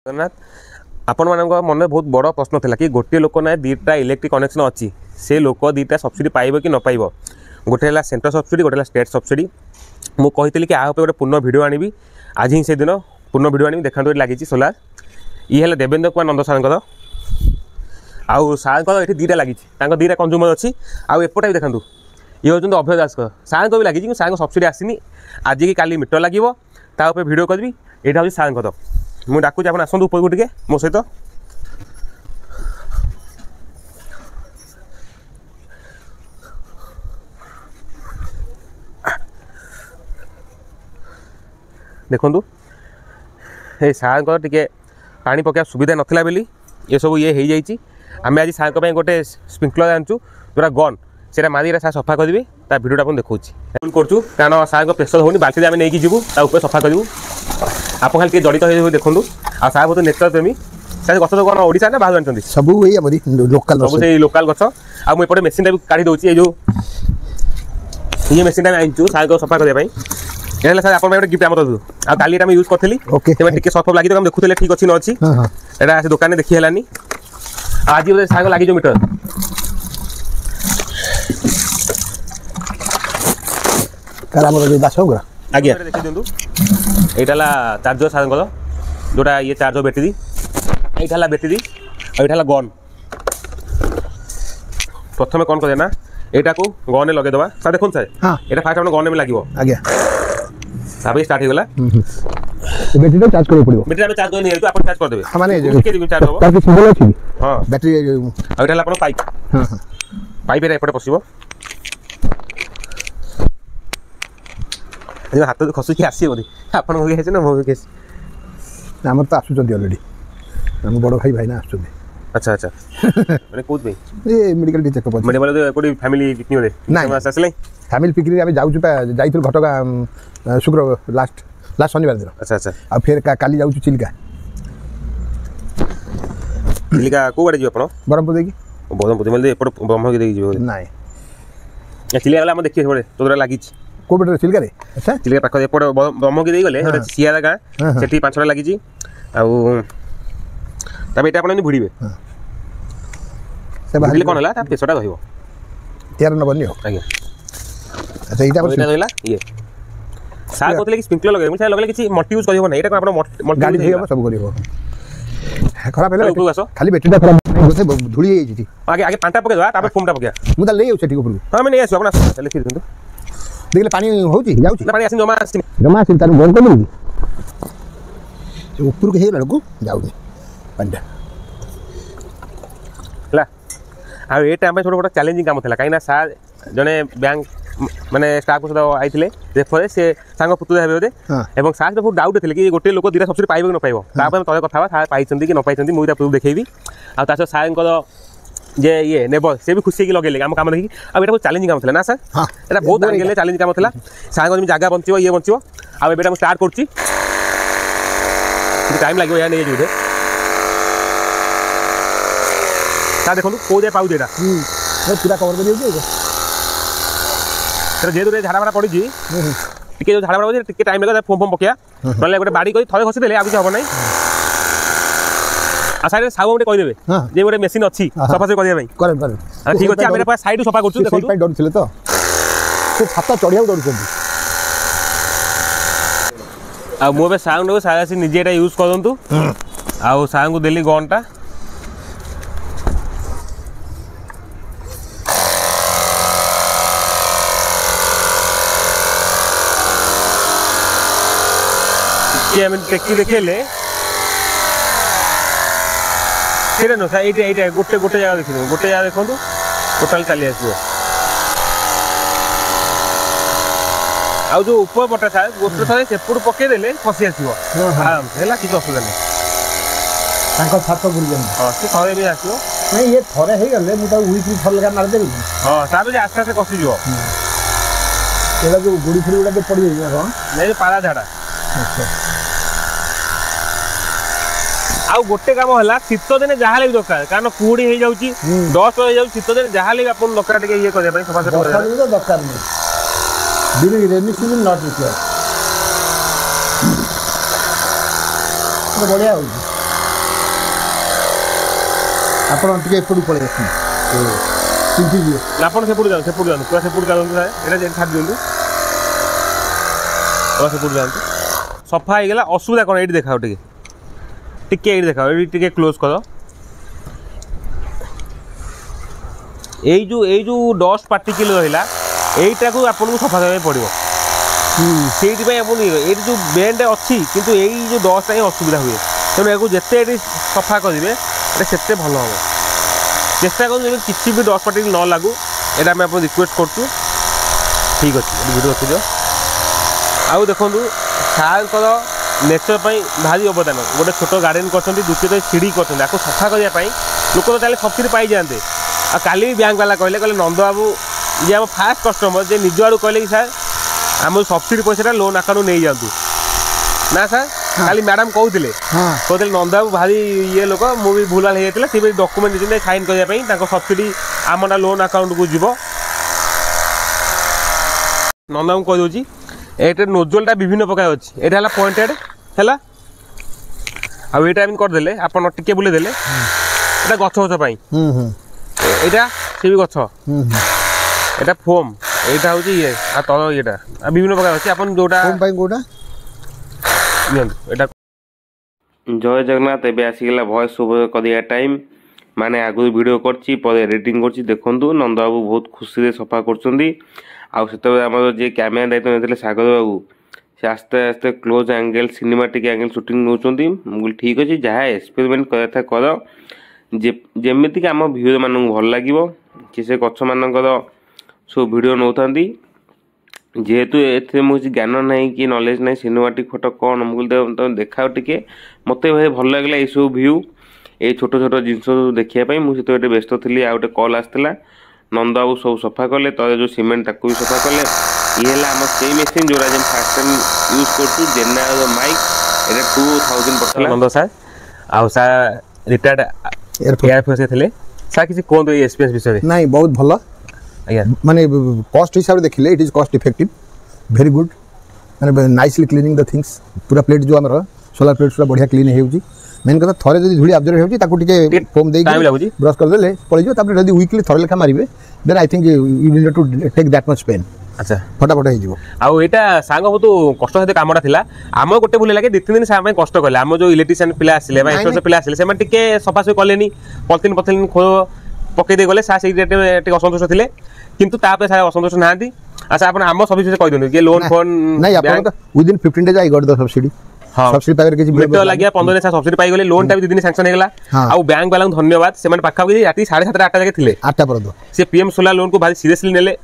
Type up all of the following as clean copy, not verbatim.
जगन्नाथ आपण मान मन बहुत बड़ प्रश्न था कि गोटे लोक ना दीटा इलेक्ट्रिक कनेक्शन अच्छी से लोक दीटा सब्सिडी पाइब कि न पाइब गोटे है सेंट्रल सब्सिडी गोटे स्टेट सब्सिडी मुझे कही कि आप गोटे पूर्ण भिड आनी आज ही से दिन पूर्ण भिड आनी देखा लगी सोलार ये देवेंद्र कुमार नंद सार आउ सार ये दीटा लगी दीटा कंज्यूमर अच्छी आउ एपटा भी देखा ये हूँ अभय दास सार भी लगी सार सब्सिडी आसनी आज कि काली मीटर लगे तापर भिड करी यहाँ हूँ सार मुझे डाकुची आप आसतु ऊपर को टे मो सहित देखु ये सार टे पानी पकड़ा सुविधा नाला बोली ये सब ये हो जाए आम आज सार गोटे स्प्रिंकलर आनचु जोरा गन से मारी सार सफा करी भिडियो आपको देखा करूँ कारण सार प्रेसर होनी बाल्टी आम नहीं जीवु सफा करूँ आप खाली जड़ित हो देखूँ आ सार बहुत नेचर प्रेमी सार गच तो कौन ओडिशा ना बाहर जानते सब लोकल सब से लोकल गच आउटे मेसीन भी काढ़ी दूसरी ये मेसीन आनचु सार को सफा करने ये सर आप गिफ्ट आम दू आ काली आम यूज करी टे सफ लगी तो देखुले ठीक अच्छी न अच्छी यहाँ से दुकान देखी है आज बोले सार लगी मीटर आज्ञा देखी दिखाँ यहाँ चार्जर सार जोटा ये चार्जर बैटेरी यहाँ बैटेरी यहाँ गन प्रथम कौन करना यहाँ को गन लगेदा सर देखो सर यहाँ फास्ट आप गन में लगे आज्ञा स्टार्ट हो गला बैटरी तो चार्ज करबो पड़िबो बैटरी हम चार्ज नहीं तो अपन चार्ज कर देबे माने चार्ज हो तार सिंबल अछि हां बैटरी आ एटा अपन पाइप हां पाइप रे एपटे पसिबो ए हाथ तो खसु की आसी बोली अपन हो गेछ ना मो गेछ हमर तो आसु जल्दी ऑलरेडी हम बड़ भाई भाई ना आसु अच्छा अच्छा माने कोद भाई ए मेडिकल चेकअप अछि मेडिकल कोडी फैमिली पिकनिक रे नहीं आसले फैमिली पिकनिक आबे जाउछु जाइथु घटका शुक्र लास्ट शनिवार दिन अच्छा अच्छा आ फिर काली जाउछु चिलिका चिलिका को बारे जियो अपन बरमपुर देकी बरमपुर मतलब एपट ब्रह्म के देकी जियो नहीं या चिलिका वाला हम देखिए थोड़े तोरा लागी को बेटर चिलिका रे अच्छा चिलिका पाख एपट ब्रह्म के देई गले सियारा गाँ सेठी 5 लागी जी आउ तबे एटा अपन भिड़िबे से बाहर कोन हला ता पेसोटा रहिबो यार न बनियो आज्ञा अच्छा एटा रहला ये सार कहते कि स्प्रिंकलर लगे मुझे लगले कि मल्टी यूज करियो नै एटा अपन गाड़ी हेबो सब करियो खराब है खाली बैटरी खराब होते धूली जाई छी आगे आगे पांटा पके दवा तापर फोमटा पके मुदा ले सेठी ऊपर हां मैं नहीं आसु अपन चले फिर दंतु देखले पानी होउची जाउची ना पानी आसी जमा आसी तार बंद कर दूंगी से ऊपर के हेला लगो जाउनी पांडा ला आ ए टाइम पे छोटा छोटा चैलेंजिंग काम थला काइना सार जने बैंक माने स्टाफ को सदा आइथिले देखो से सांग पुतु हेबे ओदे एवं सार बहुत डाउट थिले कि गोटे लोक दीरा सब्सिडी पाइबो कि न पाइबो तापर तळे कथा बा सार पाइचंदी कि न पाइचंदी मुई ता प्रूफ देखेबी आ तासो सार को जे ये नेबर से भी खुशी की लगेले हम काम देखि अब एटा बहुत चैलेंजिंग काम थला ना सर एटा बहुत आगे चैलेंजिंग काम थला सार को जगह बंचिबो ये बंचिबो आ एटा हम स्टार्ट करछि टाइम लागो या नै जुदे ता देखो को दे पाउ देटा पूरा कवर कर दियो तर जेदुरे झाड़ा भाड़ा पड़ी टिके जो झाड़ा भाड़ा टिके टाइम लगे फोम फोम पकिया नले गोटे बाड़ी करी थरे खसी देले आ किछ हो नै आ साइड साउ गोटे कहि देबे जे गोटे मशीन अछि सफा से करिया भाई करे ठीक अछि आमे पास साइड सफा करछु देखो साइड डर थिले तो से छाता चढ़िया डर छथि आ मोबे साउंड को सारा से निजे एटा यूज करंतु आ साउंड को देली गनटा टेक्की देखेले न ये गोटे गोटे जगह देखिए गोटे जगह देखो टोटाल चली आसो आ जो ऊपर पटा था गोटे थे सेपट पकईदे खसी आसो आराम से किसी असुविधा नहीं छात बुल हाँ सी थे भी आसो नहीं ये थे हो गले मुझे उइक थर लगा मारिदेवी हाँ तापर आस्ते आस्ते कसीज जो गुड़ी फुड़ी गुड़ा पड़ जाए नहीं पारा झाड़ा आउ गोटे काम है शीत दिन जहाँ भी दरकार कारण कुड़ी हो जाऊँगी डस्ट हो जाऊँ शीत दिन जहाँ भी आप दरकार ये करने सफा सफा दरकार नहीं रेनी सीजन नॉट रिक्वायर्ड बढ़िया हो ଆପଣ ଟିକେ ଏପଟକୁ ପଳେଇ ଆସନ୍ତୁ ଚିନ୍ତି ଯିବେ ଆପଣ ସେପଟୁ ଯାଆନ୍ତୁ ପୁରା ସେପଟୁ ଯାଆନ୍ତୁ ସାର୍ ଏଇଟା ଯେମିତି ଛାଡ଼ି ଦିଅନ୍ତୁ ପୁରା ସେପଟୁ ଯାଆନ୍ତୁ ସଫା ହେଇଗଲା ଅସୁବିଧା କ'ଣ ଏଇଠି ଦେଖାଅ ଟିକେ ଏଇଠି ଦେଖାଅ ଏଇଠି ଟିକେ କ୍ଲୋଜ୍ କର ଏଇ ଯେଉଁ ଡଷ୍ଟ ପାର୍ଟିକଲ୍ ରହିଲା এইটাକୁ ଆପଣଙ୍କୁ ସଫା କରିବାକୁ ପଡ଼ିବ ସେଇଥିପାଇଁ ଆପଣ ଏଇଠି ଯେଉଁ ବେଣ୍ଡ ଅଛି କିନ୍ତୁ ଏଇ ଯେଉଁ ଡଷ୍ଟଟା ହିଁ ଅସୁବିଧା ହୁଏ ତେଣୁ ଏହାକୁ ଯେତେ ଏଠି ସଫା କରିବେ ଏଇଟା ସେତେ ଭଲ ହେବ ଚେଷ୍ଟା କରନ୍ତୁ ଯେମିତି କିଛି ବି ଡଷ୍ଟ ପାର୍ଟିକଲ୍ ନ ଲାଗୁ ଏଇଟା ଆମେ ଆପଣ ରିକ୍ୱେଷ୍ଟ କରୁଛୁ ଠିକ୍ ଅଛି ଭିଡ଼ିଓ ଅଛି ଆଉ ଦେଖନ୍ତୁ ସାର୍ଙ୍କର ନେଚର ପାଇଁ ଭାରି ଅବଦାନ ଗୋଟେ ଛୋଟ ଗାର୍ଡେନ୍ କରିଛନ୍ତି ଦ୍ୱିତୀୟତଃ ସିଡ଼ି କରିଛନ୍ତି ଆକୁ ସଫା କରିବା ପାଇଁ ଲୋକ ତ ତାହେଲେ ସବସିଡ଼ି ପାଇଯାଆନ୍ତେ ଆଉ କାଲି ବି ବ୍ୟାଙ୍କ ବାଲା କହିଲେ ନନ୍ଦବାବୁ ଯିଏ ଆମ ଫାଷ୍ଟ କଷ୍ଟମର ଯେ ନିଜ ଆଡ଼ୁ କହିଲେ କି ସାର୍ ଆମର ସବସିଡ଼ି ପଇସାଟା ଲୋନ୍ ଆକାଉଣ୍ଟକୁ ନେଇଯାଆନ୍ତୁ ନା ସାର୍ କାଲି ମ୍ୟାଡ଼ାମ୍ କହୁଥିଲେ ନନ୍ଦବାବୁ ଭାରି ଇଏ ଲୋକ ମୁଁ ବି ଭୁଲ ଭାଲ ହେଇଯାଇଥିଲା ସେ ବି ଡକୁମେଣ୍ଟ ଦେଇଛନ୍ତି ସାଇନ୍ କରିବା ପାଇଁ ତାଙ୍କ ସବସିଡ଼ି ଆମଟା ଲୋନ୍ ଆକାଉଣ୍ଟକୁ ଯିବ ନନ୍ଦବାବୁ କହିଦେଉଛି ଏଇଟା ନୋଜଲଟା ବିଭିନ୍ନ ପ୍ରକାର ଅଛି ଏଇଟା ହେଲା ପଏଣ୍ଟେଡ଼ ହେଲା ଆଉ ଏଇଟା ଏମିତି କରିଦେଲେ ଆପଣ ଟିକେ ବୁଲେଇଦେଲେ ଏଇଟା ଗଛ ପାଇଁ এইটা সে গছ এটা ফোম এইটা হচ্ছে ইয়ে আর তল ইয়েটা আর বিভিন্ন প্রকার আছে আপন যেটা ফোম পাই কোটা নিয়ন্তু এটা জয় জগন্নাথ এবে আসিগলা ভয়েস ওভার করিয়া টাইম মানে আগুরি ভিডিও করছি পরে এডিটিং করছি দেখন্তু নন্দবাবু বহুত খুশিরে সফা করছন্তি আর সেতবে আমার যে ক্যামেরা দায়িত্ব নেইলে সাগর বাবু সে আস্তে আস্তে close angle cinematic angle shooting নৌছন্তি ମୁଁ ঠিক ଅଛି ଯାହା ଏକ୍ସପେରିମେଣ୍ଟ କରିବା କଥା କର ଯେମିତିକି ଆମ ଭିଡ଼ିଓ ମାନଙ୍କୁ ଭଲ ଲାଗିବ କି ସେ ଗଛମାନଙ୍କର ସବୁ ଭିଡ଼ିଓ ନେଉଥାନ୍ତି ଯେହେତୁ ଏଥିରେ ମୁଁ କିଛି ଜ୍ଞାନ ନାହିଁ କି ନଲେଜ ନାହିଁ ସିନେମାଟିକ୍ ଫଟୋ କ'ଣ ମୁଁ କହିଲି ଦେଖାଅ ଟିକେ ମୋତେ ଭାଇ ଭଲ ଲାଗିଲା ଏଇସବୁ ଭ୍ୟୁ ଏଇ ଛୋଟ ଛୋଟ ଜିନିଷ ସବୁ ଦେଖିବା ପାଇଁ ମୁଁ ସେତେବେଳେ ବ୍ୟସ୍ତ ଥିଲି ଆଉ ଗୋଟେ କଲ୍ ଆସିଥିଲା ନନ୍ଦବାବୁ ସବୁ ସଫା କଲେ ତଳେ ଯେଉଁ ସିମେଣ୍ଟ ତାକୁ ବି ସଫା କଲେ ଇଏ ହେଲା ଆମ ସେଇ ମେସିନ୍ ଯେଉଁଟା ଯେମିତି ଫାର୍ଷ୍ଟ ଟାଇମ୍ ୟୁଜ୍ କରୁଛୁ ଜେନେରାଲ ମାଇକ୍ ଏଇଟା 2000 ପଡ଼ିଥିଲା ନନ୍ଦ ସାର୍ ଆଉ ସାର୍ ରିଟାୟାର୍ଡ एयरफोर्स थे सार किसी कहते एक्सपीरियंस विषय नहीं बहुत भल माने कॉस्ट हिसाब से देखिले it is cost effective very good माने नाइसली क्लीनिंग द थिंग्स पूरा प्लेट जो आमर सोलार प्लेट पूरा बढ़िया क्लीन होउची मेन कथा थरे जदी धूली ऑब्जर्व होउची ताकू टिके फोम देई ब्रश कर देले पळि जो तापर जदी वीकली थरे लेखा मारिबे then I think you need to take that much pain अच्छा फटाफट हो आउ एटा सांग बहुत कष्ट सहित कामटा थिला आम गोटे भूल लगे 2-3 दिन साम कष्ट कले आम जो इलेक्ट्रिशियन पिला आसिले बा एक्सपर्ट पिला आसिले सेमान टिके सफासफी कलेनी पलिथिन खो पकई दे गले सा से टिके असंतुष्ट थिले किंतु तापर सा असंतुष्ट नांती अच्छा आपण आम सब विषय कहि दिनु कि लोन फोन नहीं आपण तो within 15 days I got the subsidy subsidy पाइगर के मिटर लागिया 15 दिन सब्सिडी पाइ गले लोन टा भी 2 दिन सैंक्शन हेगला आ बैंक वाला धन्यवाद सेमान पाखा कि राती 7:30 8 जाके थिले 8टा पर से पीएम सोलार लोन को भारी सीरियसली नेले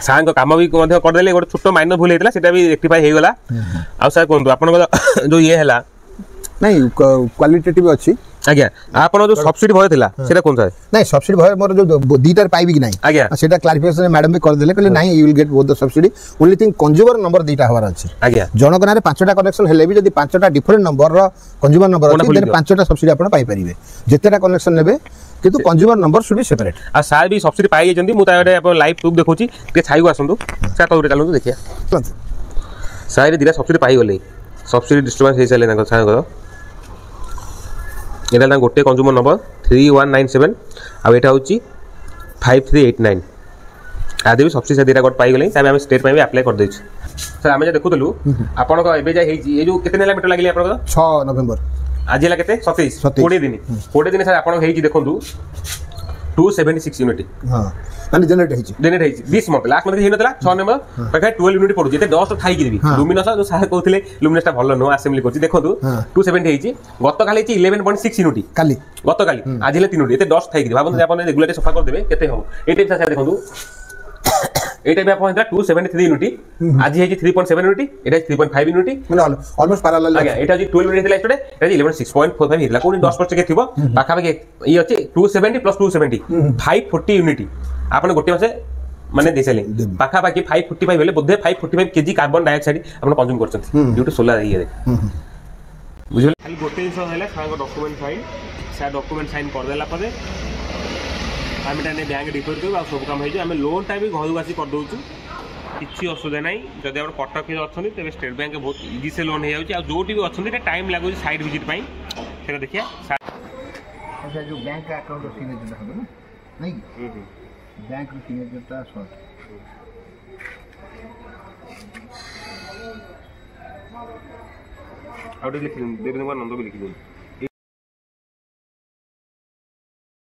सांग काम भी मध्य कर देले गोटे छोटो माइनर भूल हेतला सेटा भी रेक्टिफाई हे गला आ सर कोन आपण जो ये हैला नहीं क्वालिटेटिव अछि आज्ञा आपण जो सब्सिडी भय थिला सेटा कोन सर नहीं सब्सिडी भय मोर जो दीटार पाइबी कि नहीं आज्ञा सेटा क्लैरिफिकेशन मैडम भी कर देले कहले नहीं you will get both the subsidy only thing consumer number दीटा हवार अछि आज्ञा जनक नारे 5टा कनेक्शन हेले भी जदी 5टा डिफरेंट नंबर रो कंज्यूमर नंबर अछि देन 5टा सब्सिडी आपण पाई परिबे जेतेटा कनेक्शन नेबे किंतु consumer number should be separate आ सार भी सब्सिडी पाई जेंती मु तारे आपण लाइव प्रूफ देखौची के छाई को आसंतु सा तो चलंतु देखिया सार दिरा सब्सिडी पाई गले सब्सिडी डिस्ट्रीब्यूशन हे चले ना छाई को এটা গোটে কনজ্যুমর নম্বর 3197 আর এটা হচ্ছে 5389 আদে भी सब्सिडी दिरा गोट पाई गले ताबे हम स्टेट में भी अप्लाई कर देछु सर हम जे देखुतलु आपण को एबे जा हेजी ए जो केते नेला मीटर लागले आपण को 6 नवंबर आज ହେଲା केते 27 20 दिन सर आपण हेजी देखंतु 276 यूनिट हां माने जनरेट हेजी 20 मंथ लास्ट मंथ हे नतला 6 नंबर पका 12 यूनिट पडु जेते 10 थाई कि देबी लुमिनस जो साहे कहथिले लुमिनस ता भलो नो असेंबली करछि देखंतु 270 हेजी गत काली 11.6 यूनिट काली गत काली आज हेले 3 यूनिट एते 10 थाई कि भाबन आपण रेगुलर सफा कर देबे केते हो एटे सार देखंतु एटा भी आपण 273 यूनिट आज हेजी 3.7 यूनिट एटा 3.5 यूनिट माने ऑलमोस्ट पैरेलल आज्ञा एटा जी 12 यूनिट हेला स्टोडे एटा 11.6.45 हेला कोनी 10% के थिबो पाखा बाकी ई अछि 270 + 270 540 यूनिट आपण गोटे मासे माने देसेले पाखा बाकी 545 हेले बोधे 545 केजी कार्बन डाइऑक्साइड आपण कंज्यूम करछथि ड्यू टू सोलर इए बुझले खाली गोटे दिन हेला सागो डॉक्यूमेंट फाइल सा डॉक्यूमेंट साइन कर देला परे आम एटा बैंक डिपोजिट करबा सब काम हे जे हम लोन टा भी घर आसी कर दोछु किछि असुविधा नाही जदि आपण कटक में अछनी तबे स्टेट बैंक बहुत इजी से लोन हे जाउची आ जोटी भी अछनी टाइम लागो साइट विजिट पई सेटा देखिया अच्छा जो बैंक का अकाउंट सिग्नेचर हम ना नहीं बैंक रो सिग्नेचर टा शॉर्ट आउट लिख देवेंद्र कुमार नंद भी लिख